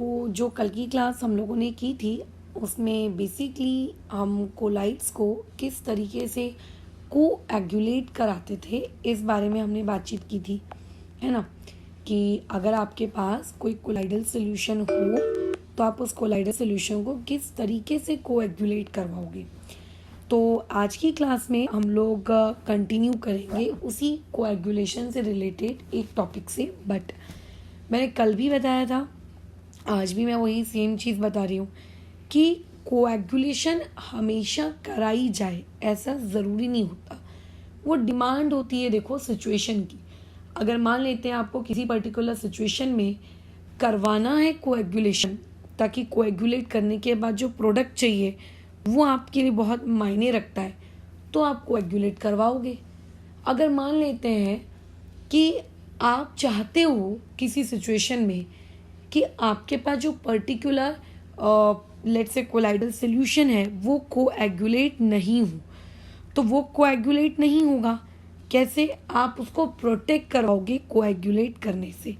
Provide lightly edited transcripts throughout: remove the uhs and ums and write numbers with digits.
तो जो कल की क्लास हम लोगों ने की थी उसमें बेसिकली हम कोलाइड्स को किस तरीके से कोएगुलेट कराते थे इस बारे में हमने बातचीत की थी, है ना। कि अगर आपके पास कोई कोलाइडल सोल्यूशन हो तो आप उस कोलाइडल सोल्यूशन को किस तरीके से कोएगुलेट करवाओगे। तो आज की क्लास में हम लोग कंटिन्यू करेंगे उसी कोएगुलेशन से रिलेटेड एक टॉपिक से। बट मैंने कल भी बताया था, आज भी मैं वही सेम चीज़ बता रही हूँ कि कोएगुलेशन हमेशा कराई जाए ऐसा ज़रूरी नहीं होता, वो डिमांड होती है। देखो सिचुएशन की, अगर मान लेते हैं आपको किसी पर्टिकुलर सिचुएशन में करवाना है कोएगुलेशन, ताकि कोएगुलेट करने के बाद जो प्रोडक्ट चाहिए वो आपके लिए बहुत मायने रखता है, तो आप कोएगुलेट करवाओगे। अगर मान लेते हैं कि आप चाहते हो किसी सिचुएशन में कि आपके पास जो particular let's say colloidal solution है वो कोएगुलेट नहीं हो, तो वो कोएगुलेट नहीं होगा। कैसे आप उसको प्रोटेक्ट करवाओगे कोएगुलेट करने से।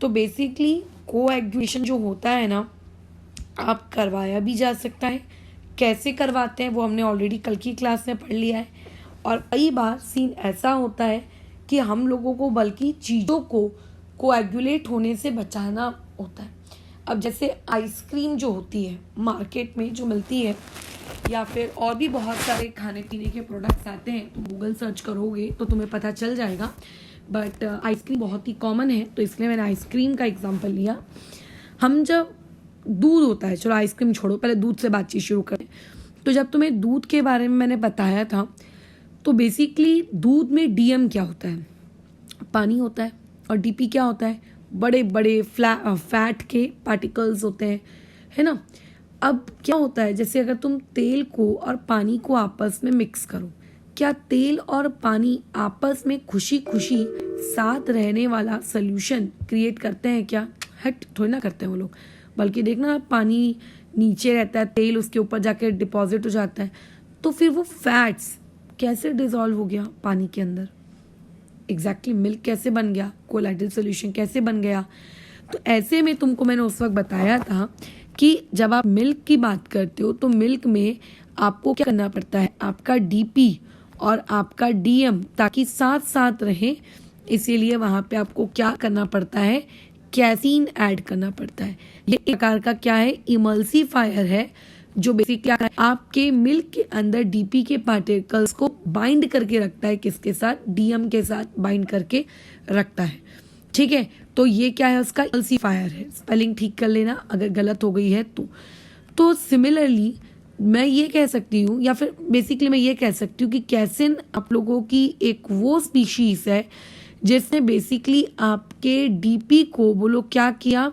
तो बेसिकली कोएगुलेशन जो होता है ना, आप करवाया भी जा सकता है। कैसे करवाते हैं वो हमने ऑलरेडी कल की क्लास में पढ़ लिया है। और कई बार सीन ऐसा होता है कि हम लोगों को बल्कि चीज़ों को कोएगुलेट होने से बचाना होता है। अब जैसे आइसक्रीम जो होती है मार्केट में जो मिलती है, या फिर और भी बहुत सारे खाने पीने के प्रोडक्ट्स आते हैं, तो गूगल सर्च करोगे तो तुम्हें पता चल जाएगा। बट आइसक्रीम बहुत ही कॉमन है, तो इसलिए मैंने आइसक्रीम का एग्जांपल लिया। हम जब दूध होता है, चलो आइसक्रीम छोड़ो, पहले दूध से बातचीत शुरू करें। तो जब तुम्हें दूध के बारे में मैंने बताया था, तो बेसिकली दूध में डीएम क्या होता है, पानी होता है, और डीपी क्या होता है, बड़े बड़े फैट के पार्टिकल्स होते हैं, है ना। अब क्या होता है, जैसे अगर तुम तेल को और पानी को आपस में मिक्स करो, क्या तेल और पानी आपस में खुशी खुशी साथ रहने वाला सोल्यूशन क्रिएट करते हैं क्या? हट, थोड़ी ना करते हैं वो लोग। बल्कि देखना, पानी नीचे रहता है, तेल उसके ऊपर जाके डिपॉजिट हो जाता है, तो फिर वो फैट्स कैसे डिसॉल्व हो गया पानी के अंदर। एग्जैक्टली मिल्क कैसे बन गया, कोलाइडल सोल्यूशन कैसे बन गया। तो ऐसे में तुमको मैंने उस वक्त बताया था कि जब आप मिल्क की बात करते हो तो मिल्क में आपको क्या करना पड़ता है, आपका डीपी और आपका डीएम ताकि साथ साथ रहे, इसीलिए वहाँ पे आपको क्या करना पड़ता है, कैसीन ऐड करना पड़ता है। ये एक प्रकार का क्या है, इमल्सिफायर है, जो बेसिकली आपके मिल्क के अंदर डीपी के पार्टिकल्स को बाइंड करके रखता है, किसके साथ, डीएम के साथ बाइंड करके रखता है। ठीक है, तो ये क्या है, उसका इमल्सिफायर है। स्पेलिंग ठीक कर लेना अगर गलत हो गई है तो सिमिलरली मैं ये कह सकती हूँ, या फिर बेसिकली मैं ये कह सकती हूँ कि कैसिन आप लोगों की एक वो स्पीशीज है जिसने बेसिकली आपके डीपी को वो लोग क्या किया,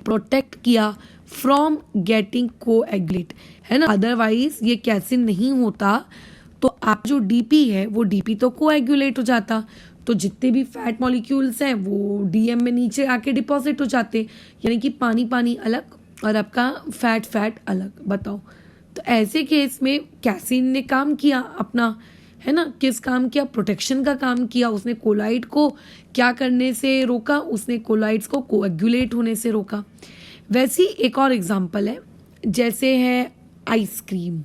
प्रोटेक्ट किया फ्रॉम गेटिंग कोएगुलेट, है ना। अदरवाइज ये कैसिन नहीं होता तो आप जो डीपी है वो डीपी तो कोएगुलेट हो जाता, तो जितने भी फैट मॉलिक्यूल्स हैं वो डीएम में नीचे आके डिपॉजिट हो जाते, यानी कि पानी पानी अलग और आपका फैट अलग। बताओ, तो ऐसे केस में कैसिन ने काम किया अपना, है ना। किस काम किया, प्रोटेक्शन का काम किया। उसने कोलाइड को क्या करने से रोका, उसने कोलाइड्स को कोएगुलेट होने से रोका। वैसी एक और एग्जांपल है, जैसे है आइसक्रीम।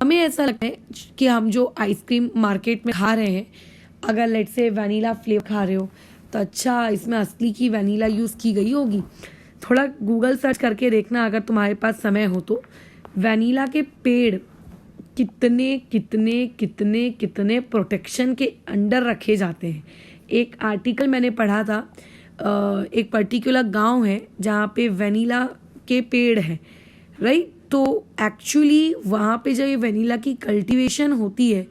हमें ऐसा लगता है कि हम जो आइसक्रीम मार्केट में खा रहे हैं, अगर लेट्स से वैनिला फ्लेवर खा रहे हो तो अच्छा इसमें असली की वैनिला यूज़ की गई होगी। थोड़ा गूगल सर्च करके देखना अगर तुम्हारे पास समय हो तो, वैनिला के पेड़ कितने कितने कितने कितने प्रोटेक्शन के अंडर रखे जाते हैं। एक आर्टिकल मैंने पढ़ा था, एक पर्टिकुलर गांव है जहाँ पे वैनिला के पेड़ हैं, राइट। तो एक्चुअली वहाँ पे जब ये वैनिला की कल्टीवेशन होती है,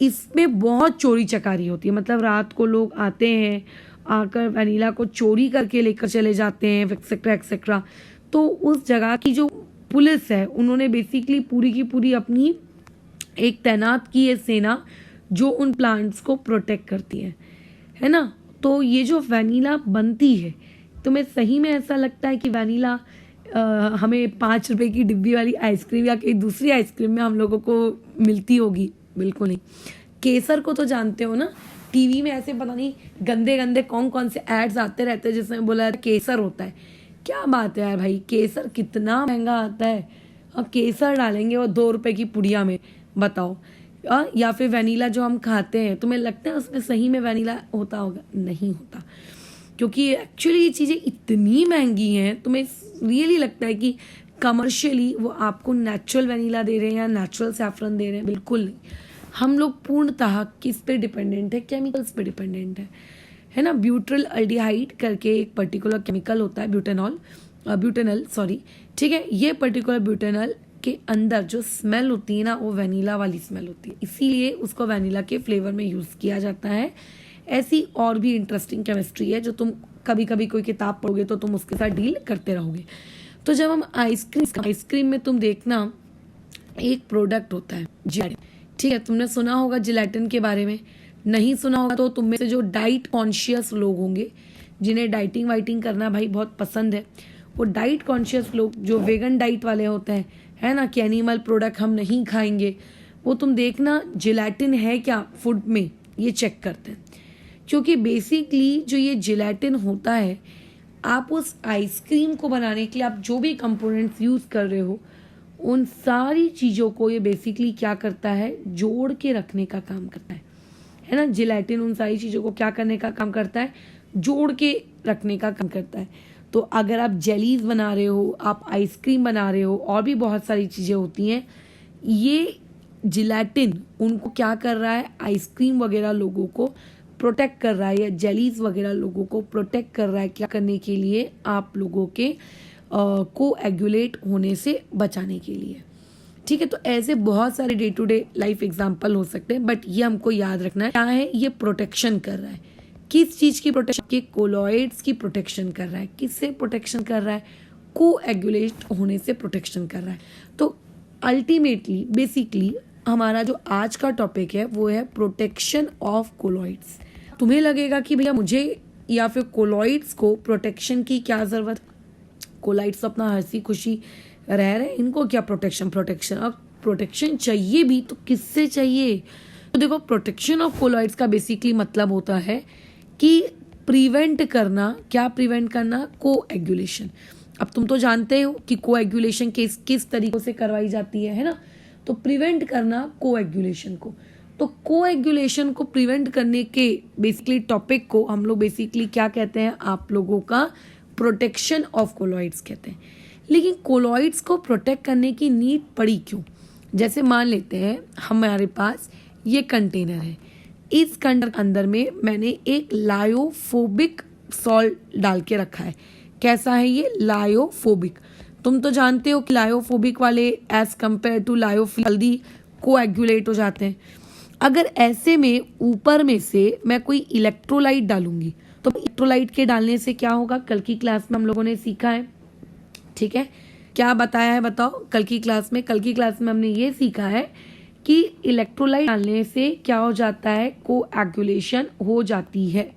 इसमें बहुत चोरी चकारी होती है। मतलब रात को लोग आते हैं, आकर वैनिला को चोरी करके लेकर चले जाते हैं, एक्सेट्रा एक्सेट्रा। तो उस जगह की जो पुलिस है, उन्होंने बेसिकली पूरी की पूरी अपनी एक तैनात की है सेना, जो उन प्लांट्स को प्रोटेक्ट करती है ना। तो ये जो वैनिला बनती है, तो मैं सही में ऐसा लगता है कि वैनिला हमें 5 रुपए की डिब्बी वाली आइसक्रीम या कहीं दूसरी आइसक्रीम में हम लोगों को मिलती होगी? बिल्कुल नहीं। केसर को तो जानते हो ना, टीवी में ऐसे पता नहीं गंदे गंदे कौन कौन से एड्स आते रहते हैं जिसमें बोला केसर होता है। क्या बात है यार भाई, केसर कितना महंगा आता है और केसर डालेंगे वो 2 रुपए की पुड़िया में, बताओ। या फिर वनीला जो हम खाते हैं, तुम्हें लगता है उसमें सही में वनीला होता होगा? नहीं होता, क्योंकि एक्चुअली ये चीज़ें इतनी महंगी हैं। तुम्हें रियली लगता है कि कमर्शियली वो आपको नेचुरल वनीला दे रहे हैं या नेचुरल सैफरन दे रहे हैं? बिल्कुल नहीं। हम लोग पूर्णतः किस पे डिपेंडेंट है? केमिकल्स पे डिपेंडेंट है ना। ब्यूट्रिल अल्डिहाइड करके एक पर्टिकुलर केमिकल होता है, ब्यूटेनल सॉरी, ठीक है। ये पर्टिकुलर ब्यूटेनल के अंदर जो स्मेल होती है ना, वो वनीला वाली स्मेल होती है, इसीलिए उसको वनीला के फ्लेवर में यूज़ किया जाता है। ऐसी और भी इंटरेस्टिंग केमिस्ट्री है जो तुम कभी कभी कोई किताब पढ़ोगे तो तुम उसके साथ डील करते रहोगे। तो जब हम आइसक्रीम में तुम देखना एक प्रोडक्ट होता है जिलेटिन, ठीक है। तुमने सुना होगा जिलेटिन के बारे में, नहीं सुना होगा तो तुम में से जो डाइट कॉन्शियस लोग होंगे, जिन्हें डाइटिंग वाइटिंग करना भाई बहुत पसंद है, वो डाइट कॉन्शियस लोग जो वेगन डाइट वाले होते हैं, है ना, कि एनिमल प्रोडक्ट हम नहीं खाएंगे, वो तुम देखना जिलेटिन है क्या फूड में, ये चेक करते हैं। क्योंकि बेसिकली जो ये जिलेटिन होता है, आप उस आइसक्रीम को बनाने के लिए आप जो भी कंपोनेंट्स यूज़ कर रहे हो, उन सारी चीज़ों को ये बेसिकली क्या करता है, जोड़ के रखने का काम करता है ना। जिलेटिन उन सारी चीज़ों को क्या करने का काम करता है, जोड़ के रखने का काम करता है। तो अगर आप जेलीज बना रहे हो, आप आइसक्रीम बना रहे हो, और भी बहुत सारी चीज़ें होती हैं, ये जिलेटिन उनको क्या कर रहा है, आइसक्रीम वगैरह लोगों को प्रोटेक्ट कर रहा है, या जेलीज वगैरह लोगों को प्रोटेक्ट कर रहा है, क्या करने के लिए, आप लोगों के कोएगुलेट होने से बचाने के लिए, ठीक है। तो ऐसे बहुत सारे day to day life example हो सकते हैं, बट ये हमको याद रखना है क्या है, ये प्रोटेक्शन कर रहा है। किस चीज़ की प्रोटेक्शन? के कोलॉइड्स की प्रोटेक्शन कर रहा है। किससे प्रोटेक्शन कर रहा है? कोएगुलेट होने से प्रोटेक्शन कर रहा है। तो अल्टीमेटली बेसिकली हमारा जो आज का टॉपिक है वो है प्रोटेक्शन ऑफ कोलॉइड्स। तुम्हें लगेगा कि भैया मुझे या फिर कोलॉइड्स को प्रोटेक्शन की क्या ज़रूरत? कोलॉइड्स तो अपना हंसी खुशी रह रहे हैं, इनको क्या प्रोटेक्शन? अब प्रोटेक्शन चाहिए भी तो किससे चाहिए? तो देखो, प्रोटेक्शन ऑफ कोलॉइड्स का बेसिकली मतलब होता है कि प्रिवेंट करना। क्या प्रिवेंट करना? कोएगुलेशन। अब तुम तो जानते हो कि कोएगुलेशन किस तरीकों से करवाई जाती है ना। तो प्रिवेंट करना कोएगुलेशन को। तो कोएगुलेशन को प्रिवेंट करने के बेसिकली टॉपिक को हम लोग बेसिकली क्या कहते हैं, आप लोगों का प्रोटेक्शन ऑफ कोलॉइड्स कहते हैं। लेकिन कोलॉइड्स को प्रोटेक्ट करने की नीड पड़ी क्यों? जैसे मान लेते हैं हमारे पास ये कंटेनर है, इस कंटेनर के अंदर में मैंने एक लायोफोबिक सॉल्ट डाल के रखा है। कैसा है ये? लायोफोबिक। तुम तो जानते हो कि लायोफोबिक वाले एज कंपेयर टू लायोफिलिक जल्दी कोएगुलेट हो जाते हैं। अगर ऐसे में ऊपर में से मैं कोई इलेक्ट्रोलाइट डालूंगी, तो इलेक्ट्रोलाइट के डालने से क्या होगा? कल की क्लास में हम लोगों ने सीखा है, ठीक है। क्या बताया है बताओ? कल की क्लास में हमने ये सीखा है कि इलेक्ट्रोलाइट डालने से क्या हो जाता है? कोएगुलेशन हो जाती है,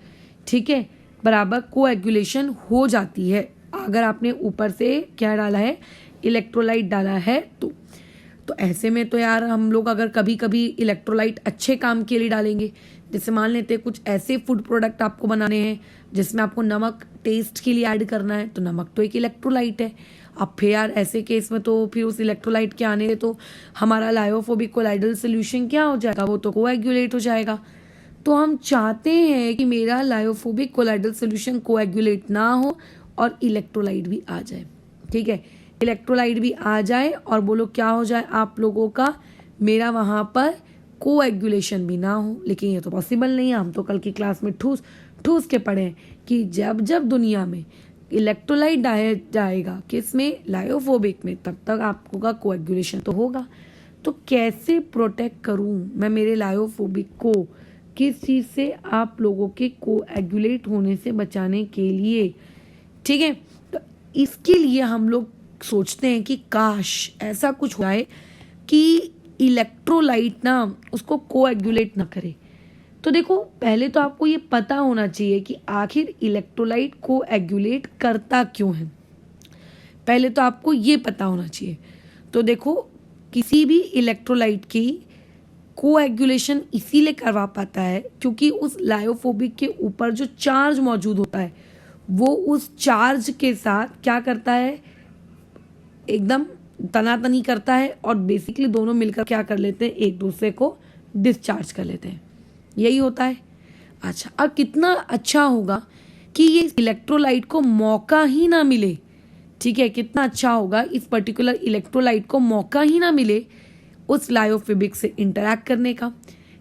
ठीक है, बराबर कोएगुलेशन हो जाती है। अगर आपने ऊपर से क्या डाला है? इलेक्ट्रोलाइट डाला है। तो ऐसे में तो यार हम लोग अगर कभी कभी इलेक्ट्रोलाइट अच्छे काम के लिए डालेंगे, जैसे मान लेते हैं कुछ ऐसे फूड प्रोडक्ट आपको बनाने हैं जिसमें आपको नमक टेस्ट के लिए ऐड करना है, तो नमक तो एक इलेक्ट्रोलाइट है। अब फिर यार ऐसे केस में तो फिर उस इलेक्ट्रोलाइट के आने से तो हमारा लायोफोबिक कोलाइडल सोल्यूशन क्या हो जाएगा? वो तो कोएगुलेट हो जाएगा। तो हम चाहते हैं कि मेरा लायोफोबिक कोलाइडल सोल्यूशन कोएगुलेट ना हो और इलेक्ट्रोलाइट भी आ जाए, ठीक है। इलेक्ट्रोलाइट भी आ जाए और बोलो क्या हो जाए आप लोगों का? मेरा वहाँ पर कोएगुलेशन भी ना हो। लेकिन ये तो पॉसिबल नहीं है। हम तो कल की क्लास में ठूस के पढ़े हैं कि जब जब दुनिया में इलेक्ट्रोलाइट डाला जाएगा किसमें? लायोफोबिक में, तब तक आपको का कोएगुलेशन तो होगा। तो कैसे प्रोटेक्ट करूं मैं मेरे लायोफोबिक को? किस चीज़ से? आप लोगों के कोएगुलेट होने से बचाने के लिए, ठीक है। तो इसके लिए हम लोग सोचते हैं कि काश ऐसा कुछ हो जाए कि इलेक्ट्रोलाइट ना उसको कोएगुलेट ना करे। तो देखो, पहले तो आपको ये पता होना चाहिए कि आखिर इलेक्ट्रोलाइट कोएगुलेट करता क्यों है। पहले तो आपको ये पता होना चाहिए। तो देखो, किसी भी इलेक्ट्रोलाइट की कोएगुलेशन इसीलिए करवा पाता है क्योंकि उस लायोफोबिक के ऊपर जो चार्ज मौजूद होता है वो उस चार्ज के साथ क्या करता है, एकदम तनातनी करता है और बेसिकली दोनों मिलकर क्या कर लेते हैं, एक दूसरे को डिस्चार्ज कर लेते हैं। यही होता है। अच्छा, अब कितना अच्छा होगा कि ये इलेक्ट्रोलाइट को मौका ही ना मिले, ठीक है, कितना अच्छा होगा इस पर्टिकुलर इलेक्ट्रोलाइट को मौका ही ना मिले उस लायोफिबिक से इंटरैक्ट करने का।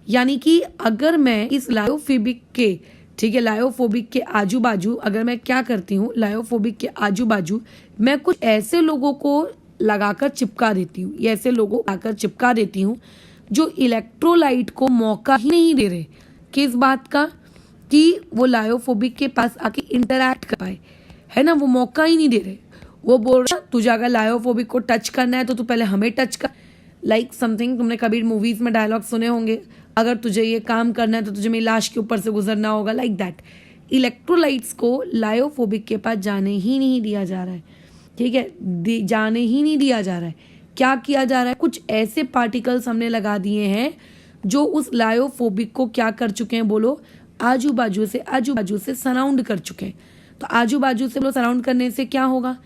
यानी कि अगर मैं इस लायोफिबिक के, ठीक है, लायोफोबिक के आजू बाजू अगर मैं क्या करती हूँ, लायोफोबिक के आजू बाजू मैं कुछ ऐसे लोगों को लगाकर चिपका देती हूँ, या ऐसे लोगों लगाकर चिपका देती हूँ जो इलेक्ट्रोलाइट को मौका ही नहीं दे रहे, किस बात का, कि वो लायोफोबिक के पास आके इंटरैक्ट कर पाए, है ना, वो मौका ही नहीं दे रहे। वो बोल रहा तुझे अगर लायोफोबिक को टच करना है तो तू पहले हमें टच कर, लाइक समथिंग, तुमने कभी मूवीज में डायलॉग सुने होंगे, अगर तुझे ये काम करना है तो तुझे मेरी लाश के ऊपर से गुजरना होगा, लाइक दैट। इलेक्ट्रोलाइट्स को लायोफोबिक के पास जाने ही नहीं दिया जा रहा है, ठीक है, जाने ही नहीं दिया जा रहा है। क्या किया जा रहा है, कुछ ऐसे पार्टिकल्स हमने लगा दिए हैं जो उस लायोफोबिक को क्या कर चुके हैं, बोलो, आजू बाजू से सराउंड कर चुके हैं। तो आजू बाजू से बोलो सराउंड करने से क्या होगा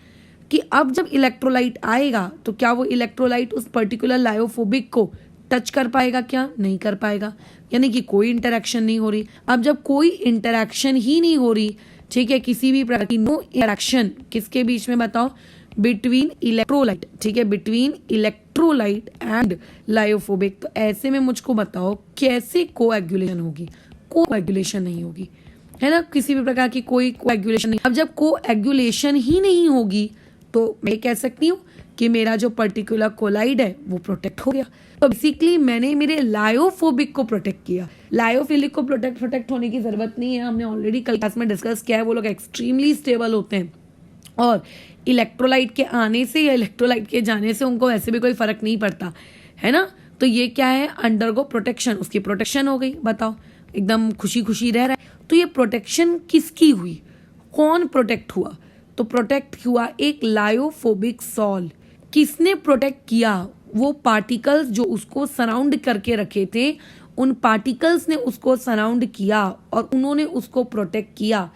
कि अब जब इलेक्ट्रोलाइट आएगा तो क्या वो इलेक्ट्रोलाइट उस पर्टिकुलर लायोफोबिक को टच कर पाएगा, क्या नहीं कर पाएगा, यानी कि कोई इंटरेक्शन नहीं हो रही। अब जब कोई इंटरेक्शन ही नहीं हो रही, ठीक है, किसी भी प्रकार की नो इंटरेक्शन किसके बीच में, बताओ, बिटवीन इलेक्ट्रोलाइट, ठीक है, बिटवीन इलेक्ट्रोलाइट एंड लायोफोबिक, तो ऐसे में मुझको बताओ कैसे कोएगुलेशन होगी, कोएगुलेशन नहीं होगी, है ना, किसी भी प्रकार की कोई कोएगुलेशन नहीं। अब जब कोएगुलेशन ही नहीं होगी तो मैं कह सकती हूँ कि मेरा जो पर्टिकुलर कोलाइड है वो प्रोटेक्ट हो गया। तो बेसिकली मैंने मेरे लायोफोबिक को प्रोटेक्ट किया। लायोफिलिक को प्रोटेक्ट होने की जरूरत नहीं है, हमने ऑलरेडी कल क्लास में डिस्कस किया है, वो लोग एक्सट्रीमली स्टेबल होते हैं और इलेक्ट्रोलाइट के आने से या इलेक्ट्रोलाइट के जाने से उनको वैसे भी कोई फर्क नहीं पड़ता, है ना। तो ये क्या है, अंडरगो प्रोटेक्शन, उसकी प्रोटेक्शन हो गई, बताओ, एकदम खुशी खुशी रह रहा है। तो ये प्रोटेक्शन किसकी हुई, कौन प्रोटेक्ट हुआ, तो प्रोटेक्ट हुआ एक लायोफोबिक सॉल। किसने प्रोटेक्ट किया, वो पार्टिकल्स जो उसको सराउंड करके रखे थे, उन पार्टिकल्स ने उसको सराउंड किया और उन्होंने उसको प्रोटेक्ट किया।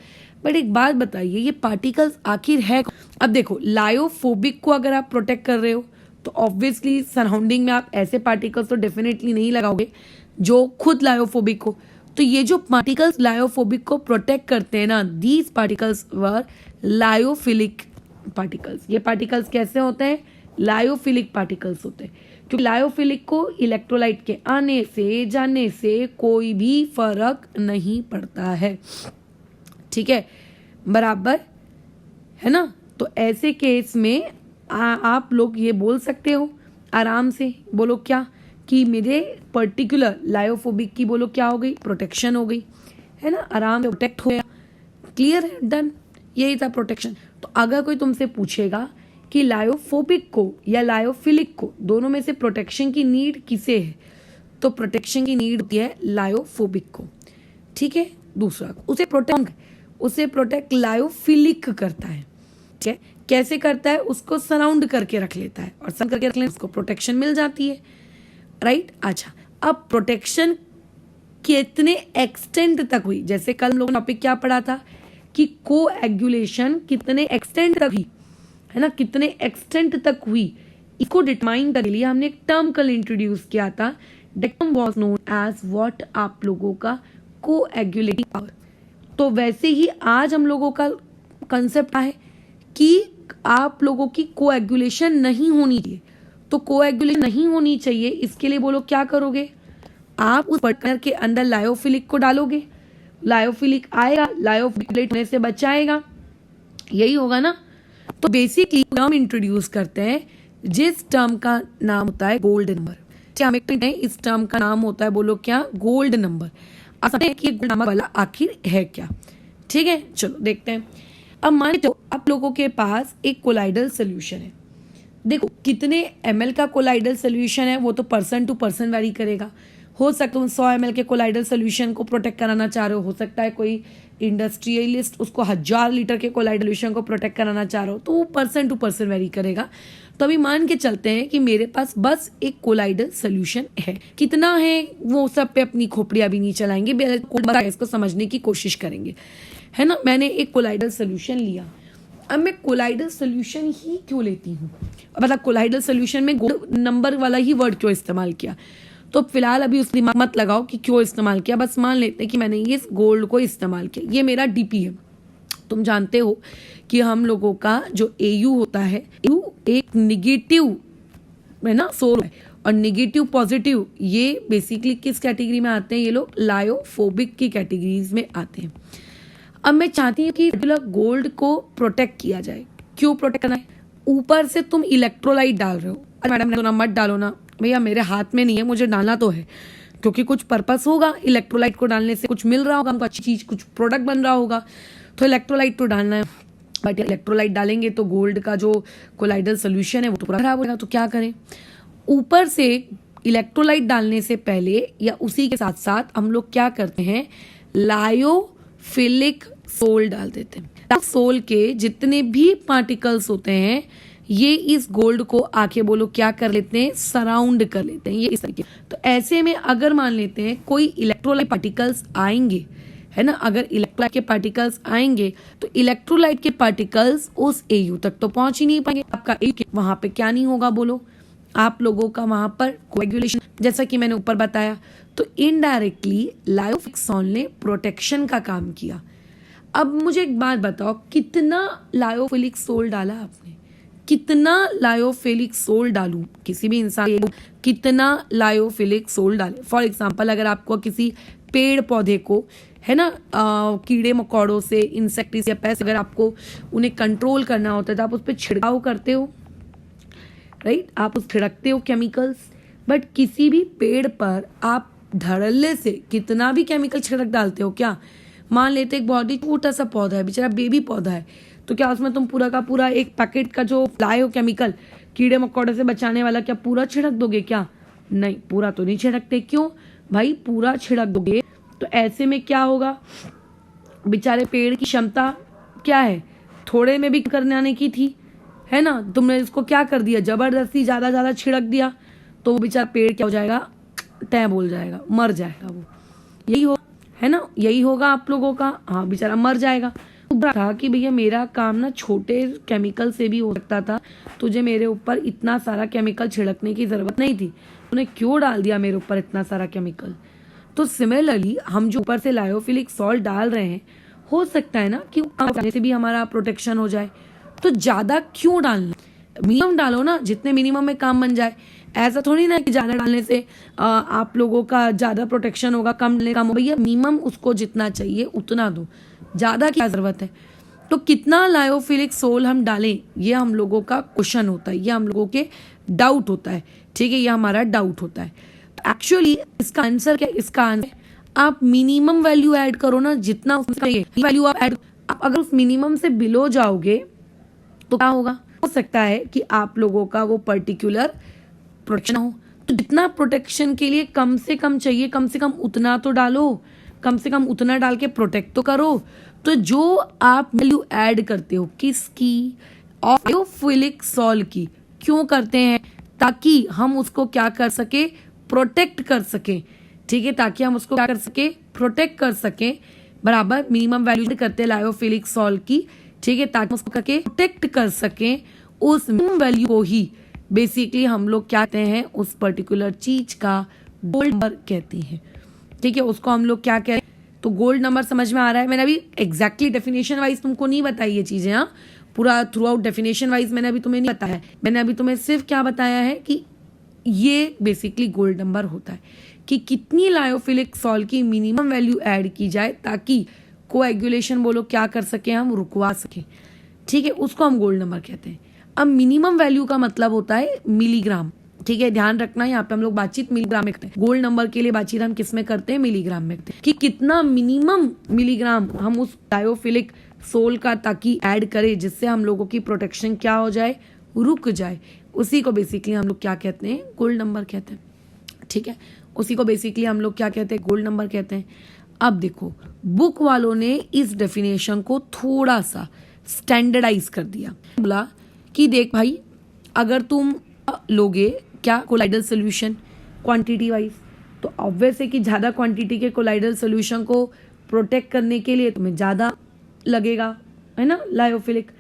बट एक बात बताइए, ये पार्टिकल्स आखिर है, अब देखो, लायोफोबिक को अगर आप प्रोटेक्ट कर रहे हो तो ऑब्वियसली सराउंडिंग में आप ऐसे पार्टिकल्स तो डेफिनेटली नहीं लगाओगे जो खुद लायोफोबिक हो। तो ये जो पार्टिकल्स लायोफोबिक को प्रोटेक्ट करते हैं ना, these particles were lyophilic particles. ये पार्टिकल्स कैसे होते हैं, लायोफिलिक पार्टिकल्स होते हैं, क्योंकि लायोफिलिक को इलेक्ट्रोलाइट के आने से जाने से कोई भी फर्क नहीं पड़ता है, ठीक है, बराबर, है ना। तो ऐसे केस में आप लोग ये बोल सकते हो आराम से, बोलो क्या, कि मेरे पर्टिकुलर लायोफोबिक की बोलो क्या हो गई, प्रोटेक्शन हो गई, है ना, आराम से प्रोटेक्ट हो गया, क्लियर है, डन, यही था प्रोटेक्शन। तो अगर कोई तुमसे पूछेगा कि लायोफोबिक को या लायोफिलिक को दोनों में से प्रोटेक्शन की नीड किसे है, तो प्रोटेक्शन की नीड होती है लायोफोबिक को, ठीक है। दूसरा, उसे प्रोटेक्ट लायोफिलिक करता है, ठीक है, कैसे करता है, उसको सराउंड करके रख लेता है और सराउंड करके रख लेने उसको प्रोटेक्शन मिल जाती है, राइट। अच्छा, अब प्रोटेक्शन कितने एक्सटेंट तक हुई, जैसे कल हम लोगों ने टॉपिक क्या पढ़ा था कि कोएगुलेशन कितने एक्सटेंट तक हुई, है ना, कितने एक्सटेंट तक हुई, इसको डिटरमाइन करने के लिए हमने एक टर्म कल इंट्रोड्यूस किया था, that term was known as what, आप लोगों का कोएगुलेटिंग पावर। तो वैसे ही आज हम लोगों का कंसेप्ट है कि आप लोगों की कोएगुलेशन नहीं होनी चाहिए। तो कोएगुलेशन नहीं होनी चाहिए, इसके लिए बोलो क्या करोगे, आप उस पर्टिकुलर के अंदर लायोफिलिक को डालोगे, लायोफिलिक आएगा, लायोफिलिक होने से बचाएगा, यही होगा ना। तो बेसिकली टर्म इंट्रोड्यूस करते हैं जिस टर्म का नाम होता है गोल्ड नंबर। इस टर्म का नाम होता है, बोलो क्या, गोल्ड नंबर। कि गोल्ड नंबर वाला आखिर है क्या, ठीक है, चलो देखते हैं। अब मान लो आप लोगों के पास एक कोलाइडल सोल्यूशन है, देखो कितने ml का कोलाइडल सोल्यूशन है वो तो पर्सन टू पर्सन वेरी करेगा। हो सकता है 100 ml के कोलाइडल सोल्यूशन को प्रोटेक्ट कराना चाह रहे हो सकता है कोई इंडस्ट्रियलिस्ट उसको 1000 लीटर के कोलाइडल सोल्यूशन को प्रोटेक्ट कराना चाह रहे हो, तो वो पर्सन टू पर्सन वेरी करेगा। तो अभी मान के चलते हैं कि मेरे पास बस एक कोलाइडल सोल्यूशन है, कितना है वो सब पे अपनी खोपड़ियां भी नहीं चलाएंगे, इसको समझने की कोशिश करेंगे। है ना, मैंने एक कोलाइडल सोल्यूशन लिया। अब मैं कोलाइडल सोल्यूशन ही क्यों लेती हूँ, मतलब कोलाइडल सोल्यूशन में गोल्ड नंबर वाला ही वर्ड क्यों इस्तेमाल किया। तो फिलहाल अभी उस दिमाग मत लगाओ कि क्यों इस्तेमाल किया, बस मान लेते हैं कि मैंने ये गोल्ड को इस्तेमाल किया। ये मेरा डीपी है। तुम जानते हो कि हम लोगों का जो एयू होता है, एयू एक निगेटिव है ना सोल है, और निगेटिव पॉजिटिव ये बेसिकली किस कैटेगरी में आते हैं, ये लोग लायोफोबिक की कैटेगरीज में आते हैं। अब मैं चाहती हूँ कि गोल्ड को प्रोटेक्ट किया जाए। क्यों प्रोटेक्ट करना है, ऊपर से तुम इलेक्ट्रोलाइट डाल रहे हो। अरे मैडम तो ना मत डालो ना, भैया मेरे हाथ में नहीं है, मुझे डालना तो है क्योंकि कुछ पर्पस होगा, इलेक्ट्रोलाइट को डालने से कुछ मिल रहा होगा हमको, अच्छी चीज कुछ प्रोडक्ट बन रहा होगा, तो इलेक्ट्रोलाइट तो डालना है। बट इलेक्ट्रोलाइट डालेंगे तो गोल्ड का जो कोलाइडल सोल्यूशन है वो तो पूरा खराब हो जाएगा। तो क्या करें, ऊपर से इलेक्ट्रोलाइट डालने से पहले या उसी के साथ साथ हम लोग क्या करते हैं, लायोफिलिक सोल डाल देते हैं। सोल के जितने भी पार्टिकल्स होते हैं ये इस गोल्ड को आके बोलो क्या कर लेते हैं, सराउंड कर लेते हैं, ये इस तरीके। तो ऐसे में अगर मान लेते हैं कोई इलेक्ट्रोलाइट पार्टिकल्स आएंगे, है ना, अगर इलेक्ट्रोलाइट के पार्टिकल्स आएंगे तो इलेक्ट्रोलाइट के पार्टिकल्स उस एयू तक तो पहुंच ही नहीं पाएंगे। आपका एयू वहां पे क्या नहीं होगा, बोलो, आप लोगों का वहां पर कोएगुलेशन, जैसा कि मैंने ऊपर बताया। तो इनडायरेक्टली लायोफिलिक सोल ने प्रोटेक्शन का काम किया। अब मुझे एक बात बताओ, कितना लायोफिलिक सोल डाला आपने, कितना लायोफिलिक सोल डालूं किसी भी इंसान, कितना लायोफिलिक सोल डाले। फॉर एग्जांपल अगर आपको किसी पेड़ पौधे को, है ना, कीड़े मकोड़ों से, इंसेक्ट्स या पेस्ट, अगर आपको उन्हें कंट्रोल करना होता है तो आप उस पर छिड़काव करते हो, राइट, आप उस छिड़कते हो केमिकल्स। बट किसी भी पेड़ पर आप धड़ल्ले से कितना भी केमिकल छिड़क डालते हो क्या। मान लेते एक बहुत ही छोटा सा पौधा है, बेचारा बेबी पौधा है, तो क्या उसमें तुम पूरा का पूरा एक पैकेट का जो लाए हो केमिकल कीड़े मकोड़े से बचाने वाला, क्या पूरा छिड़क दोगे क्या, नहीं, पूरा तो नहीं छिड़कते। क्यों भाई, पूरा छिड़क दोगे तो ऐसे में क्या होगा, बेचारे पेड़ की क्षमता क्या है, थोड़े में भी करने आने की थी, है ना, तुमने इसको क्या कर दिया, जबरदस्ती ज्यादा ज्यादा छिड़क दिया, तो वो बेचारा पेड़ क्या हो जाएगा, तय बोल जाएगा, मर जाएगा वो। यही हो, है ना, यही होगा आप लोगों का, हाँ बेचारा मर जाएगा। था कि भैया मेरा काम ना छोटे केमिकल से भी हो सकता था, तुझे मेरे ऊपर इतना सारा केमिकल छिड़कने की जरूरत नहीं थी, तूने क्यों डाल दिया मेरे ऊपर इतना सारा केमिकल। तो सिमिलरली हम जो ऊपर से लायोफिलिक सॉल्ट डाल रहे हैं, हो सकता है ना कि जाने से भी हमारा प्रोटेक्शन हो जाए, तो ज्यादा क्यों डालना, मिनिमम डालो ना, जितने मिनिमम में काम बन जाए। ऐसा थोड़ी ना कि ज्यादा डालने से आप लोगों का ज्यादा प्रोटेक्शन होगा, कम डालने कम, भैया मिनिमम उसको जितना चाहिए उतना दो, ज्यादा क्या जरूरत है। तो कितना लायोफिलिक सोल हम डालें, ये हम लोगों का क्वेश्चन होता है, ये हम लोगों के डाउट होता है, ठीक है, ये हमारा डाउट होता है। तो एक्चुअली इसका आंसर क्या, इसका आंसर आप मिनिमम वैल्यू ऐड करो ना, जितना उसमें वैल्यू आप ऐड, अगर उस मिनिमम से बिलो जाओगे तो क्या होगा, हो सकता है कि आप लोगों का वो पर्टिकुलर प्रोटेक्शन हो। तो जितना प्रोटेक्शन के लिए कम से कम चाहिए, कम से कम उतना तो डालो, कम से कम उतना डाल के प्रोटेक्ट तो करो। तो जो आप वैल्यू ऐड करते हो किसकी, लायोफिलिक सॉल की, क्यों करते हैं, ताकि हम उसको क्या कर सके, प्रोटेक्ट कर सके, ठीक है, ताकि हम उसको क्या कर सके, प्रोटेक्ट कर सके, बराबर मिनिमम वैल्यू करते हैं लायोफिलिक सॉल की, ठीक है, ताकि उसको करके प्रोटेक्ट कर सके। उस मिनिमम वैल्यू को ही बेसिकली हम लोग क्या कहते हैं, उस पर्टिकुलर चीज का गोल्ड नंबर कहते हैं, ठीक है, उसको हम लोग क्या कहते हैं। तो गोल्ड नंबर समझ में आ रहा है, मैंने अभी एग्जैक्टली डेफिनेशन वाइज तुमको नहीं बताई ये चीजें, हाँ, पूरा थ्रू आउट डेफिनेशन वाइज मैंने अभी तुम्हें नहीं बताया, मैंने अभी तुम्हें सिर्फ क्या बताया है कि ये बेसिकली गोल्ड नंबर होता है कि कितनी लायोफिलिक सॉल की मिनिमम वैल्यू ऐड की जाए ताकि कोएगुलेशन बोलो क्या कर सके, हम रुकवा सके, ठीक है, उसको हम गोल्ड नंबर कहते हैं। अब मिनिमम वैल्यू का मतलब होता है मिलीग्राम, ठीक है, ध्यान रखना, यहाँ पे हम लोग बातचीत मिलीग्राम में करते हैं, गोल्ड नंबर के लिए बातचीत हम किस में करते हैं, मिलीग्राम में करते हैं, कि कितना मिनिमम मिलीग्राम हम उस लायोफिलिक सोल का ताकि ऐड करें जिससे हम लोगों की प्रोटेक्शन क्या हो जाए, रुक जाए, उसी को बेसिकली हम लोग क्या कहते हैं, गोल्ड नंबर कहते हैं, ठीक है, उसी को बेसिकली हम लोग क्या कहते हैं, गोल्ड नंबर कहते हैं। अब देखो बुक वालों ने इस डेफिनेशन को थोड़ा सा स्टैंडर्डाइज कर दिया, बोला कि देख भाई, अगर तुम लोगे क्या कोलाइडल सोल्यूशन क्वांटिटी वाइज, तो ऑब्वियस है कि ज़्यादा क्वांटिटी के कोलाइडल सोल्यूशन को प्रोटेक्ट करने के लिए तुम्हें ज़्यादा लगेगा, है ना, लायोफिलिक।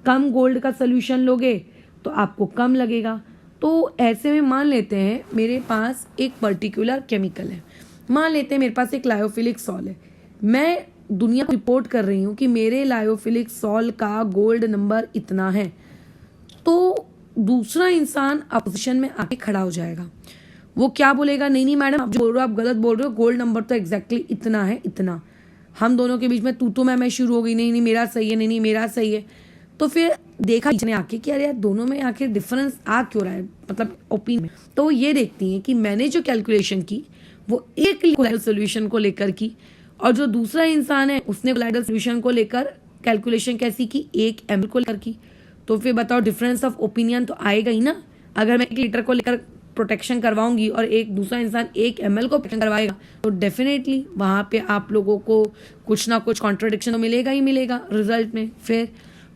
कम गोल्ड का सोल्यूशन लोगे तो आपको कम लगेगा। तो ऐसे में मान लेते हैं मेरे पास एक पर्टिकुलर केमिकल है, मान लेते हैं मेरे पास एक लायोफिलिक सॉल है, मैं दुनिया को रिपोर्ट कर रही हूँ कि मेरे लायोफिलिक सॉल का गोल्ड नंबर इतना है, तो दूसरा इंसान अपोजिशन में आके खड़ा हो जाएगा। वो क्या बोलेगा, नहीं नहीं मैडम आप जो बोल रहे हो आप गलत बोल रहे हो, गोल्ड नंबर तो एग्जैक्टली इतना है, इतना। हम दोनों के बीच में तू मैं शुरू हो गई, नहीं नहीं मेरा सही है, नहीं नहीं मेरा सही है। तो फिर देखा ने आके कि अरे यार दोनों में आखिर डिफरेंस आ क्यों रहा है, मतलब ओपिनियन में। तो ये देखती हैं कि मैंने जो कैलकुलेशन की वो एक कोलाइडल सोल्यूशन को लेकर की, और जो दूसरा इंसान है उसने कोलाइडल सोल्यूशन को लेकर कैलकुलेशन कैसी की, 1 ml को लेकर की। तो फिर बताओ डिफरेंस ऑफ ओपिनियन तो आएगा ही ना। अगर मैं 1 लीटर को लेकर प्रोटेक्शन करवाऊंगी और एक दूसरा इंसान 1 ml को प्रोटेक्शन करवाएगा तो डेफिनेटली वहां पे आप लोगों को कुछ ना कुछ कॉन्ट्रडिक्शन तो मिलेगा ही मिलेगा रिजल्ट में। फिर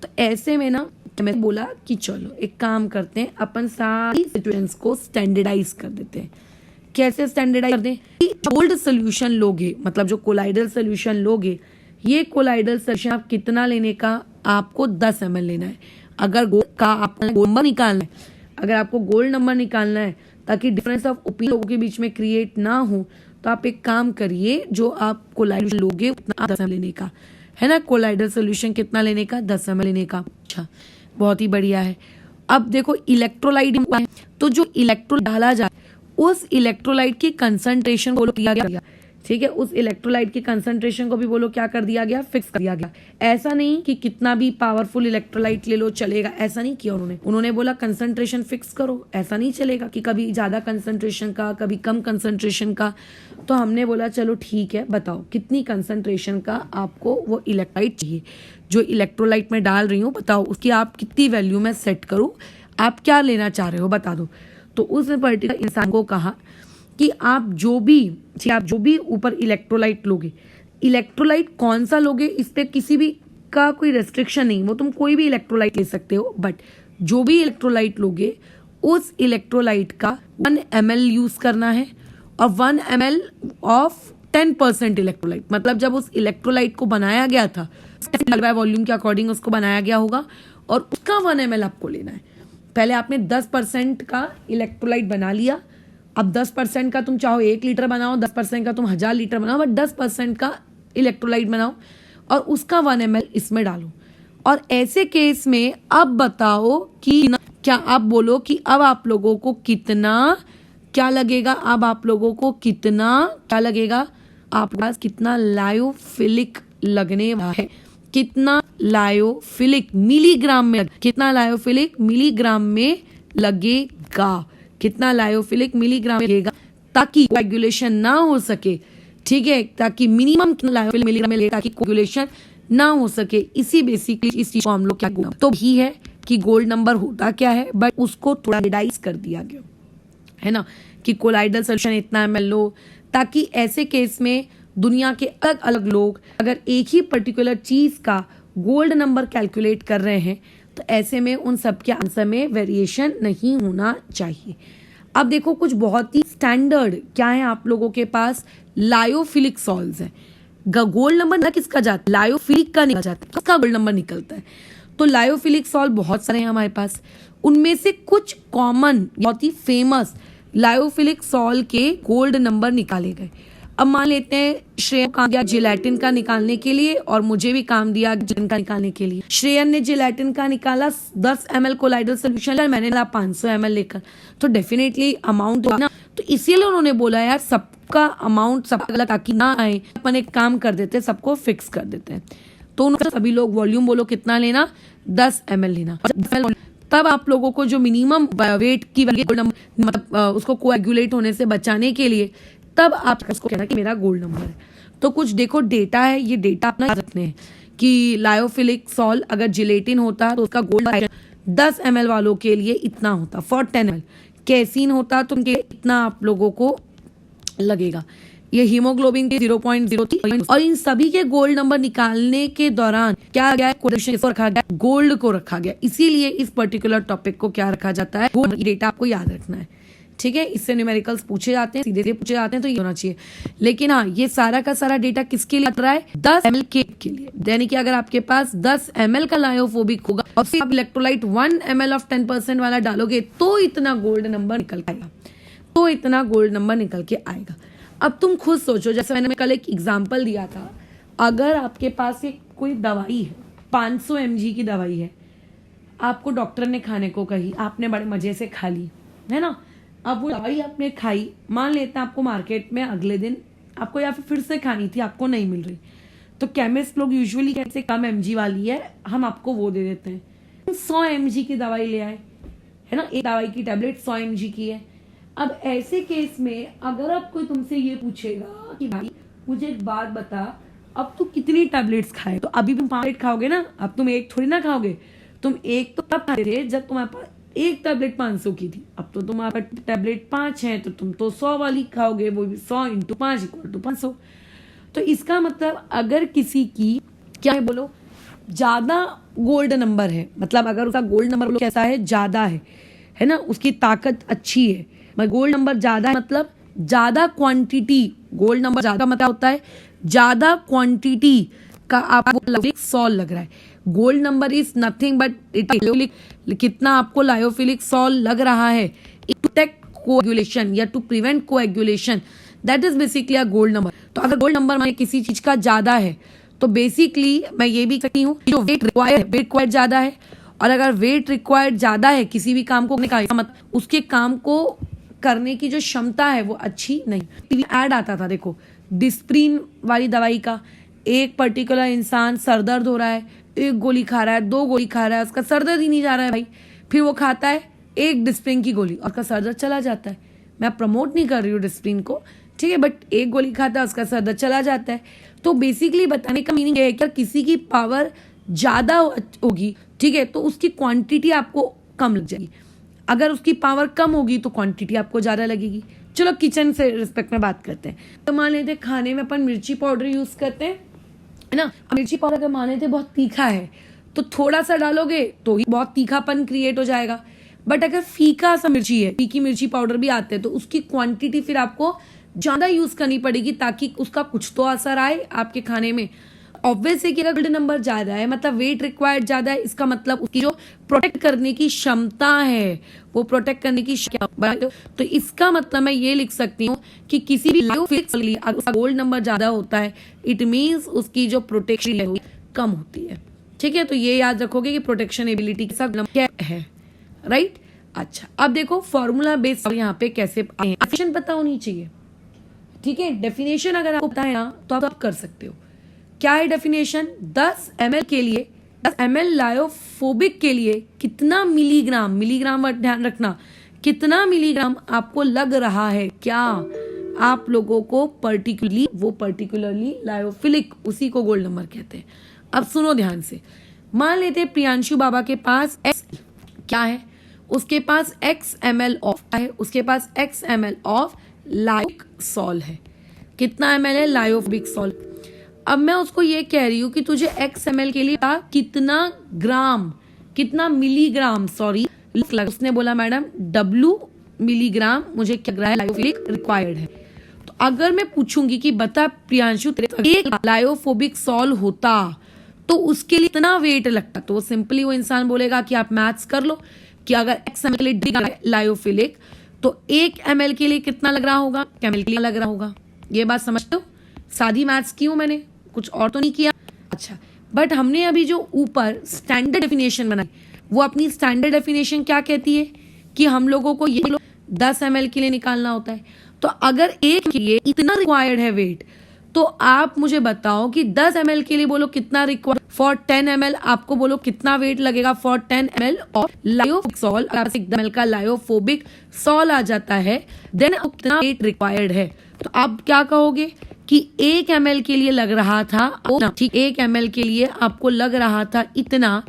तो ऐसे में ना मैं बोला कि चलो एक काम करते हैं, अपन सारी सिचुएशंस को स्टैंडर्डाइज कर देते हैं। कैसे स्टैंडर्डाइज कर दें कि गोल्ड सोल्यूशन लोगे, मतलब जो कोलाइडल सोल्यूशन लोगे, ये कोलाइडल सोल्यूशन आप कितना लेने का, आपको 10 ml लेना है। अगर गोल्ड का आपको गोल्ड नंबर निकालना है, अगर आपको गोल्ड नंबर निकालना है ताकि डिफरेंस ऑफ ओपिनियन लोगों के बीच में क्रिएट ना हो, तो आप एक काम करिए, जो आप कोलाइडल लोगे उतना 10 ml लेने का, है ना। कोलाइडल सोल्यूशन कितना लेने का, 10 ml लेने का। अच्छा, बहुत ही बढ़िया है। अब देखो इलेक्ट्रोलाइट है, तो जो इलेक्ट्रोलाइट डाला जाए उस इलेक्ट्रोलाइट की कंसंट्रेशन को किया गया, ठीक है, उस इलेक्ट्रोलाइट की कंसंट्रेशन को भी बोलो क्या कर दिया गया, फिक्स कर दिया गया। ऐसा नहीं कि कितना भी पावरफुल इलेक्ट्रोलाइट ले लो चलेगा, ऐसा नहीं किया उन्होंने बोला कंसंट्रेशन फिक्स करो। ऐसा नहीं चलेगा कि कभी ज्यादा कंसंट्रेशन का कभी कम कंसंट्रेशन का। तो हमने बोला चलो ठीक है, बताओ कितनी कंसंट्रेशन का आपको वो इलेक्ट्रोलाइट चाहिए, जो इलेक्ट्रोलाइट में डाल रही हूँ बताओ उसकी आप कितनी वैल्यू में सेट करूँ, आप क्या लेना चाह रहे हो बता दो। तो उस पर्टिकुलर इंसान को कहा कि आप जो भी ऊपर इलेक्ट्रोलाइट लोगे, इलेक्ट्रोलाइट कौन सा लोगे इस पे किसी भी का कोई रेस्ट्रिक्शन नहीं, वो तुम कोई भी इलेक्ट्रोलाइट ले सकते हो, बट जो भी इलेक्ट्रोलाइट लोगे उस इलेक्ट्रोलाइट का 1 ml यूज करना है, और 1 ml ऑफ 10% इलेक्ट्रोलाइट। मतलब जब उस इलेक्ट्रोलाइट को बनाया गया था वॉल्यूम के अकॉर्डिंग उसको बनाया गया होगा, और उसका 1 ml आपको लेना है। पहले आपने 10% का इलेक्ट्रोलाइट बना लिया, अब 10% का तुम चाहो 1 लीटर बनाओ, 10% का तुम 1000 लीटर बनाओ, बट 10% का इलेक्ट्रोलाइट बनाओ और उसका 1 ml इसमें डालो। और ऐसे केस में अब बताओ कि क्या आप बोलो कि अब आप लोगों को कितना क्या लगेगा, अब आप लोगों को कितना क्या लगेगा, आपके पास कितना लायोफिलिक लगने वाला है, कितना लायोफिलिक मिलीग्राम में, कितना लायोफिलिक मिलीग्राम में लगेगा, कितना लायोफिलिक मिलीग्राम में लगेगा, ताकि कोएगुलेशन ना हो सके, ठीक है, ताकि मिनिमम कितना लायोफिलिक मिलीग्राम में लगेगा ताकि कोएगुलेशन ना हो सके। इसी बेसिकली इस चीज को हम लोग क्या तो ही है कि गोल्ड नंबर होता क्या है, बट उसको थोड़ा रिडाइज कर दिया गया है ना, कि कोलाइडल सोल्यूशन इतना ml लो, ताकि ऐसे केस में दुनिया के अलग अलग लोग अगर एक ही पर्टिकुलर चीज का गोल्ड नंबर कैलकुलेट कर रहे हैं तो ऐसे में उन सब के आंसर में वेरिएशन नहीं होना चाहिए। अब देखो कुछ बहुत ही स्टैंडर्ड क्या है आप लोगों के पास, लायोफिलिक सॉल्व्स है। गोल्ड नंबर ना किसका जाता है, लायोफिलिक का निकल जाता है, किसका गोल्ड नंबर निकलता है। तो लायोफिलिक सॉल्व बहुत सारे हैं हमारे पास, उनमें से कुछ कॉमन बहुत ही फेमस लायोफिलिक सॉल्व के गोल्ड नंबर निकाले गए। अब मान लेते हैं श्रेयन काम दिया जिलेटिन का निकालने के लिए और मुझे भी काम दिया जिलेटिन का निकालने के लिए। श्रेयन ने जिलेटिन का निकाला 10 ml कोलाइडल सोल्यूशन, मैंने ला 500 ml लेकर, तो डेफिनेटली अमाउंट ना, तो इसीलिए उन्होंने बोला यार सबका अमाउंट सब अलग ताकि ना आए, अपन एक काम कर देते सबको फिक्स कर देते हैं। तो उन्होंने सभी लोग वॉल्यूम बोलो कितना लेना, 10 ml लेना। तब आप लोगों को जो मिनिमम वेट की मतलब उसको कोएगुलेट होने से बचाने के लिए तब आप उसको कहना कि मेरा गोल्ड नंबर है। तो कुछ देखो डेटा है, ये डेटा अपना याद रखने हैं कि लायोफिलिक सॉल्व अगर जिलेटिन होता तो उसका गोल्ड 10 ml वालों के लिए इतना होता, फॉर 10 ml कैसीन होता तो उनके इतना आप लोगों को लगेगा। ये हीमोग्लोबिन के 0.03 और इन सभी के गोल्ड नंबर निकालने के दौरान क्या गया, रखा गया गोल्ड को रखा गया। इसीलिए इस पर्टिकुलर टॉपिक को क्या रखा जाता है, गोल्ड। डेटा आपको याद रखना है, ठीक है, इससे न्यूमेरिकल्स पूछे जाते हैं, सीधे सीधे पूछे जाते हैं, तो ये होना चाहिए। लेकिन हाँ, ये सारा का सारा डेटा किसके लिए रहा है? 10 ml के लिए। यानी कि अगर आपके पास 10 ml का लायोफोबिक होगा और फिर आप इलेक्ट्रोलाइट 1 ml ऑफ 10% वाला डालोगे तो इतना गोल्ड नंबर निकल आएगा, तो इतना गोल्ड नंबर निकल के आएगा। अब तुम खुद सोचो, जैसे मैंने कल एक एग्जाम्पल दिया था, अगर आपके पास एक कोई दवाई है, 500 mg की दवाई है, आपको डॉक्टर ने खाने को कही, आपने बड़े मजे से खा ली, है ना। अब वो दवाई आपने खाई, मान लेते हैं आपको मार्केट में अगले दिन आपको या फिर से खानी थी, आपको नहीं मिल रही, तो केमिस्ट लोग यूजुअली कहते हैं कम mg वाली है, हम आपको वो दे देते हैं। 100 mg की दवाई ले आए, है ना, एक दवाई की टैबलेट 100 mg की है। अब ऐसे केस में अगर आप कोई तुमसे ये पूछेगा कि भाई मुझे एक बात बता, अब तू कितनी टैबलेट्स खाए, तो अभी तुम 5 खाओगे ना, अब तुम एक थोड़ी ना खाओगे। तुम एक तो तब खाते थे जब तुम्हारे पास एक टैबलेट 500 की थी, अब तो तुम्हारे पास टैबलेट 5 है, तो तुम तो 100 वाली खाओगे, वो भी 100 × 5 = 500। तो इसका मतलब अगर किसी की क्या है बोलो, ज्यादा गोल्ड नंबर है, मतलब अगर उसका गोल्ड नंबर बोलो कैसा है, ज्यादा है ना, उसकी ताकत अच्छी है, गोल्ड नंबर ज्यादा है मतलब ज्यादा क्वांटिटी, गोल्ड नंबर ज्यादा मतलब होता है ज्यादा क्वांटिटी का आपको 100 लग रहा है। Gold number is nothing but it, कितना आपको लायोफिलिक सॉल लग रहा है टू प्रोटेक्ट कोएगुलेशन या to prevent coagulation, that is basically a gold number. तो अगर गोल्ड नंबर माने किसी चीज का ज्यादा है, तो बेसिकली मैं ये भी कहती हूँ जो वेट रिक्वायर्ड ज्यादा है, और अगर वेट रिक्वायर्ड ज्यादा है किसी भी काम को मतलब उसके काम को करने की जो क्षमता है वो अच्छी नहीं। टीवी ऐड आता था, देखो डिस्प्रिन वाली दवाई का, एक पर्टिकुलर इंसान सर दर्द हो रहा है, एक गोली खा रहा है, 2 गोली खा रहा है, उसका सर दर्द ही नहीं जा रहा है भाई, फिर वो खाता है एक डिस्प्रिन की गोली और उसका सर दर्द चला जाता है। मैं प्रमोट नहीं कर रही हूँ डिस्प्रिन को, ठीक है, बट एक गोली खाता है उसका सर दर्द चला जाता है। तो बेसिकली बताने का मीनिंग है कि किसी की पावर ज्यादा होगी, ठीक है, तो उसकी क्वांटिटी आपको कम लग जाएगी, अगर उसकी पावर कम होगी तो क्वांटिटी आपको ज्यादा लगेगी। चलो किचन से रिस्पेक्ट में बात करते हैं, तो मान लेते हैं खाने में अपन मिर्ची पाउडर यूज करते हैं, है ना। मिर्ची पाउडर अगर मान लेते बहुत तीखा है तो थोड़ा सा डालोगे तो ही बहुत तीखापन क्रिएट हो जाएगा, बट अगर फीका सा मिर्ची है, फीकी मिर्ची पाउडर भी आते हैं, तो उसकी क्वांटिटी फिर आपको ज्यादा यूज करनी पड़ेगी ताकि उसका कुछ तो असर आए आपके खाने में। ऑब्वियस है कि अगर गोल्ड नंबर ज्यादा है मतलब वेट रिक्वायर्ड ज्यादा है, इसका मतलब उसकी जो प्रोटेक्ट करने की क्षमता है वो प्रोटेक्ट करने की तो इसका मतलब मैं ये लिख सकती हूँ कि किसी भी लायोफिलिक लिए अगर उसका गोल्ड नंबर ज्यादा होता है, इट मीन्स उसकी जो प्रोटेक्शन है कम होती है, ठीक है। तो ये याद रखोगे कि प्रोटेक्शन एबिलिटी के साथ क्या है, राइट। अच्छा, अब देखो फॉर्मूला बेस्ड यहाँ पे कैसे डेफिनेशन पता होनी चाहिए, ठीक है। डेफिनेशन अगर आपको पता है ना तो आप कर सकते हो। क्या है डेफिनेशन? 10 ml के लिए, 10 ml लायोफोबिक के लिए कितना मिलीग्राम, मिलीग्राम वर्ड ध्यान रखना, कितना मिलीग्राम आपको लग रहा है, क्या आप लोगों को पर्टिकुलरली लायोफिलिक, उसी को गोल्ड नंबर कहते हैं। अब सुनो ध्यान से, मान लेते हैं प्रियांशु बाबा के पास क्या है, उसके पास x ml ऑफ है, उसके पास x ml of like sol है। कितना ml है लायोफिलिक सॉल? अब मैं उसको ये कह रही हूँ कि तुझे x ml के लिए कितना ग्राम, कितना मिलीग्राम, सॉरी उसने बोला मैडम W मिलीग्राम मुझे क्या लग रहा है लायोफिलिक रिक्वायर्ड है। तो अगर मैं पूछूंगी कि बता प्रियांशु तेरे एक लायोफोबिक सॉल होता तो उसके लिए इतना वेट लगता, तो वो सिंपली वो इंसान बोलेगा कि आप मैथ्स कर लो कि अगर x ml के लिए लायोफिलिक तो 1 ml के लिए कितना लग रहा होगा, ml के लिए लग रहा होगा। ये बात समझते हो? सादी मैथ्स की हूं मैंने, कुछ और तो नहीं किया। अच्छा, बट हमने अभी जो ऊपर स्टैंडर्ड डेफिनेशन बनाई, वो अपनी स्टैंडर्ड डेफिनेशन क्या कहती है कि हम लोगों को ये 10 ml के लिए निकालना होता है। तो अगर एक के लिए इतना रिक्वायर्ड है वेट, तो आप मुझे बताओ कि 10 ml के लिए बोलो कितना रिक्वायर्ड, फॉर 10 ml आपको बोलो कितना वेट लगेगा for 10 ml of lyophilic sol. अगर 10 ml का लायोफोबिक सॉल आ जाता है देन उतना वेट रिक्वायर्ड है। तो आप क्या कहोगे कि 1 ml के लिए लग रहा था, ठीक, 1 ml के लिए आपको लग रहा था इतना,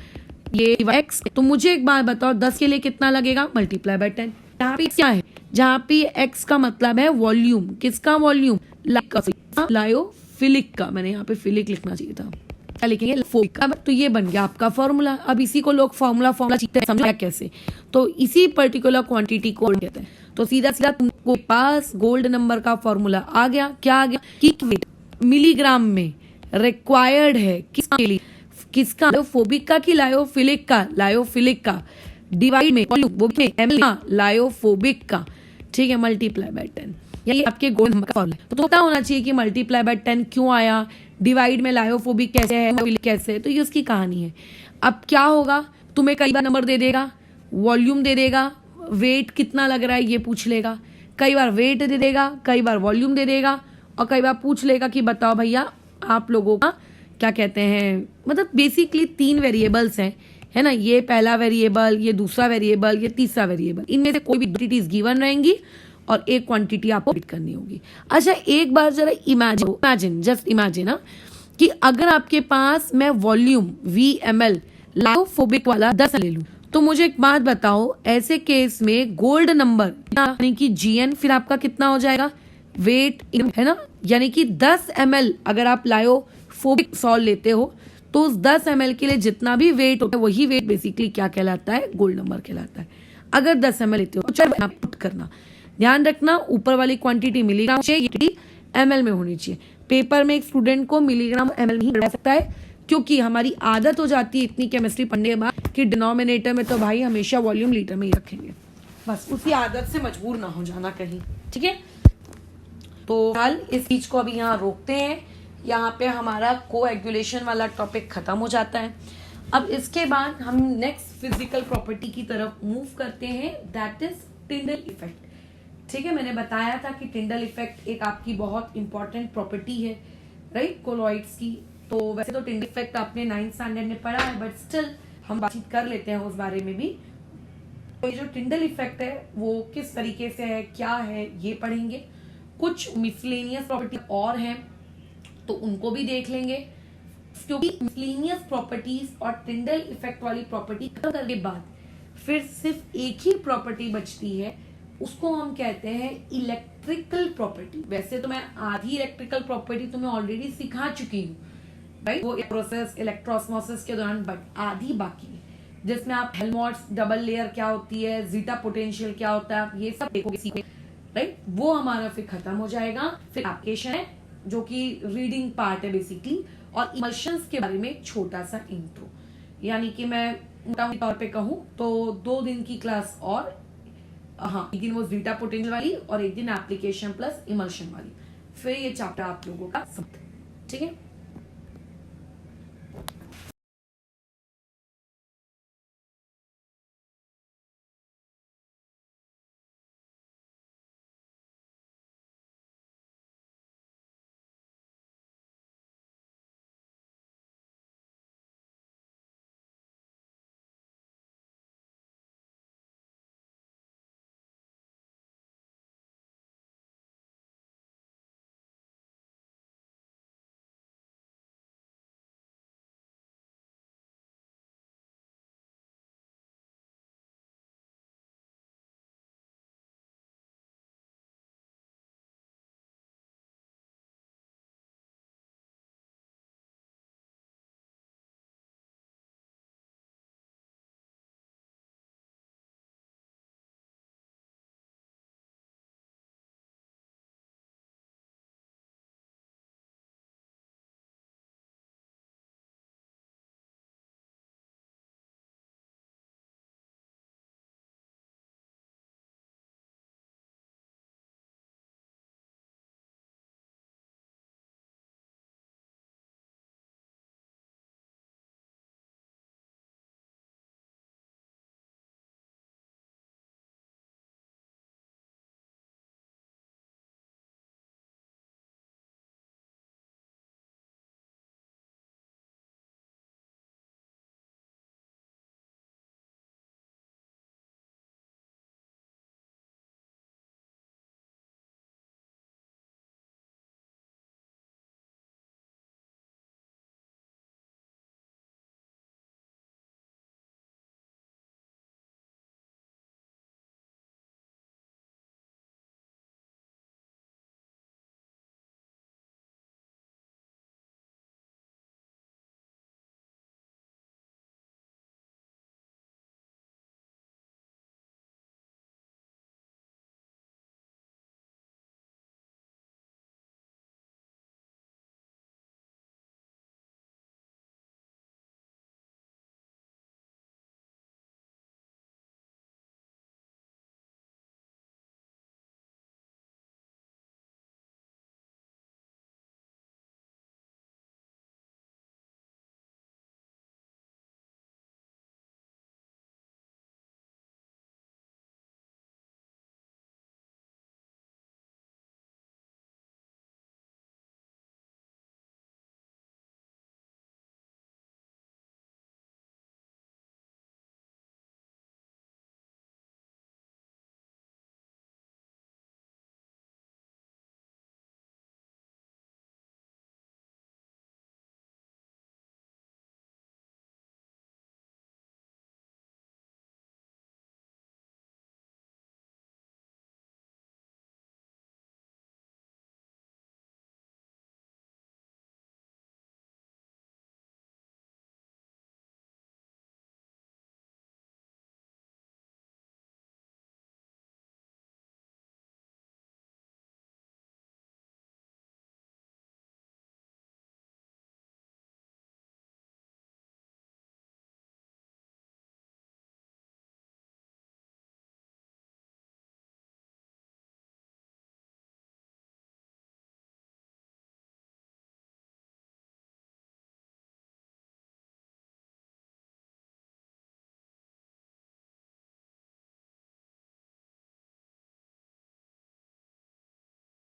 ये x। तो मुझे एक बात बताओ 10 के लिए कितना लगेगा, मल्टीप्लाई बाय 10। यहाँ पे क्या है, जहाँ पे x का मतलब है वॉल्यूम, किसका वॉल्यूम, लायोफिलिक का, मैंने यहाँ पे फिलिक लिखना चाहिए था, क्या लिखेंगे फोबिक का। तो ये बन गया आपका फॉर्मूला। अब इसी को लोग फॉर्मूला चीखते हैं, समझा कैसे, तो इसी पर्टिकुलर क्वांटिटी को कहते हैं। तो सीधा सीधा तुमको पास गोल्ड नंबर का फॉर्मूला आ गया। क्या आ गया कि वेट मिलीग्राम में रिक्वायर्ड है किसका लिए, किसका लायोफोबिक का कि लायोफिलिक का, लायोफिलिक का डिवाइड में वॉल्यूम वो भी ml लायोफोबिक का, ठीक है, मल्टीप्लाई बाय 10। ये आपके गोल्ड नंबर का फॉर्मूला। तो पता होना चाहिए कि मल्टीप्लाई बाय 10 क्यों आया, डिवाइड में लायोफोबिक कैसे है, फिलिक कैसे है, तो ये उसकी कहानी है। अब क्या होगा, तुम्हें कई बार नंबर दे देगा, वॉल्यूम दे देगा, वेट कितना लग रहा है ये पूछ लेगा, कई बार वेट दे देगा, कई बार वॉल्यूम दे देगा, और कई बार पूछ लेगा कि बताओ भैया आप लोगों का क्या कहते हैं, मतलब बेसिकली 3 वेरिएबल्स हैं, है ना, ये पहला वेरिएबल, ये दूसरा वेरिएबल, ये तीसरा वेरिएबल, इनमें से कोई भी क्वांटिटीज गिवन रहेंगी और एक क्वांटिटी आपको फिट करनी होगी। अच्छा एक बार जरा इमेजिन जस्ट इमेजिन ना कि अगर आपके पास मैं वॉल्यूम VmL लायोफोबिक वाला 10 ले लूं, तो मुझे एक बात बताओ, ऐसे केस में गोल्ड नंबर यानी कि GN फिर आपका कितना हो जाएगा, वेट, है ना, यानी कि 10 ml अगर आप लायोफोबिक सॉल्ट लेते हो तो उस 10 ml के लिए जितना भी वेट होता है वही वेट बेसिकली क्या कहलाता है, गोल्ड नंबर कहलाता है। अगर 10 ml लेते हो तो आप पुट करना, ध्यान रखना ऊपर वाली क्वांटिटी मिलीग्राम चाहिए, ml में होनी चाहिए। पेपर में एक स्टूडेंट को मिलीग्राम ml नहीं बढ़ा सकता है, क्योंकि हमारी आदत हो जाती है इतनी केमिस्ट्री पढ़ने के बाद कि डिनोमिनेटर में तो भाई हमेशा वॉल्यूम लीटर में ही रखेंगे, बस उसी आदत से मजबूर ना हो जाना कहीं, ठीक है। तो फिलहाल इस चीज को अभी यहाँ रोकते हैं, यहाँ पे हमारा कोएगुलेशन वाला टॉपिक खत्म हो जाता है। अब इसके बाद हम नेक्स्ट फिजिकल प्रॉपर्टी की तरफ मूव करते हैं, दैट इज टिंडल इफेक्ट, ठीक है। मैंने बताया था कि टिंडल इफेक्ट एक आपकी बहुत इंपॉर्टेंट प्रॉपर्टी है, राइट, कोलॉइड्स की। तो वैसे तो टिंडल इफेक्ट आपने 9th स्टैंडर्ड में पढ़ा है, बट स्टिल हम बातचीत कर लेते हैं उस बारे में भी। तो ये जो टिंडल इफेक्ट है वो किस तरीके से है, क्या है, ये पढ़ेंगे। कुछ मिसलेनियस प्रॉपर्टी और हैं तो उनको भी देख लेंगे, क्योंकि मिसलेनियस प्रॉपर्टीज और टिंडल इफेक्ट वाली प्रॉपर्टी खत्म करने के बाद फिर सिर्फ एक ही प्रॉपर्टी बचती है, उसको हम कहते हैं इलेक्ट्रिकल प्रॉपर्टी। वैसे तो मैं आधी इलेक्ट्रिकल प्रॉपर्टी तुम्हें ऑलरेडी सिखा चुकी हूँ, राइट, वो प्रोसेस इलेक्ट्रोस्मोसिस के दौरान, बट आधी बाकी है, जिसमें आप हेल्महोल्ट्ज डबल लेयर क्या होती है, जीटा पोटेंशियल क्या होता है, ये सब देखोगे, राइट, वो हमारा फिर खत्म हो जाएगा। फिर एप्लीकेशन है जो कि रीडिंग पार्ट है बेसिकली, और इमल्शंस के बारे में छोटा सा इंट्रो, यानी कि मैं मोटा तौर पे कहूँ तो 2 दिन की क्लास, और हाँ एक दिन वो जीटा पोटेंशियल वाली और एक दिन एप्लीकेशन प्लस इमल्शन वाली, फिर ये चैप्टर आप लोगों का समाप्त, ठीक है।